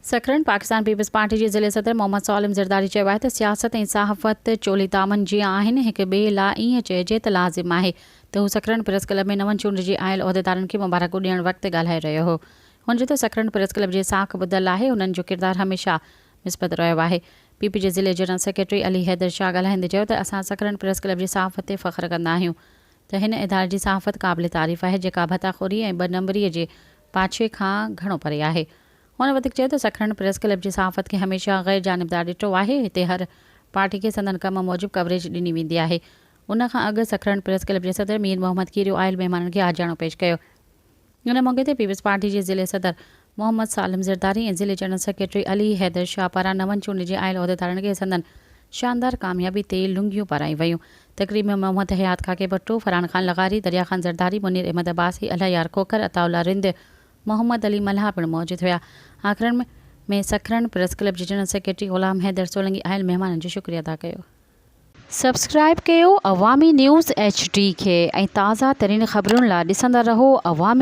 सखरन Pakistan peoples party के ज़िले सदर मोहम्मद सालिम ज़रदारी चयो आहे त सियासत ऐं सहाफ़त चोली तामन जीअं आहिनि हिक ॿिए लाइ ईअं चइजे त लाज़िम आहे त हू सखरन प्रेस क्लब में नवनि चूंडिजी आयल उहिदेदारनि खे मुबारकूं ॾियण वक़्तु ॻाल्हाए रहियो हो। हुन जो त सखरन प्रेस क्लब जे साख ॿुधल आहे, हुननि जो किरदारु हमेशह मिस्बत रहियो आहे। पीपी जे ज़िले general secretary Ali Haidar Shah ॻाल्हाईंदे चयो त असां सखरन प्रेस क्लब जी सहाफ़त ते फ़ख्रु कंदा आहियूं त हिन इदारे जी सहाफ़त क़ाबिल तारीफ़ आहे जेका भताखोरी ऐं ॿ नंबरीअ जे पाछे खां घणो परे आहे। हुन वधीक चयो त सखरन प्रेस क्लब जी सहाफ़त खे हमेशह गैर जानिबदार ॾिठो आहे। हिते हर पार्टी खे संदन कम मूजिबि कवरेज ॾिनी वेंदी आहे। उन खां अॻु सखरन प्रेस क्लब जे सदर मीर मोहम्मद कीरियो आयल महिमाननि खे आजाणो पेश कयो। इन मौक़े ते पीपल्स पार्टी जे ज़िले सदर मोहम्मद सालिम ज़रदारी ऐं ज़िले general secretary Ali Haidar Shah पारां नवनि चूंडिजी आयल उहिदेदारनि खे संदन शानदार कामयाबी ते लुंगियूं पाराई वयूं। तक़रीब में मोहम्मद हयात खाके भट्टो, फरहान खान लगारी, दरिया खान ज़रदारी, मुनीर अहमद अब्बासी, अल्लायार खोखर, अताउल्ला रिंद, मोहम्मद अली मल्हा पिणु मौजूद हुआ। आख़िरन में सखरन प्रेस क्लब जे जनरल सेक्रेटरी ग़ुलाम हैदर सोलंगी आयल महिमाननि जो शुक्रिया अदा कयो। सब्सक्राइब कयो अवामी न्यूज़ HD खे ऐं ताज़ा तरीन ख़बरुनि लाइ ॾिसंदा रहो अवामी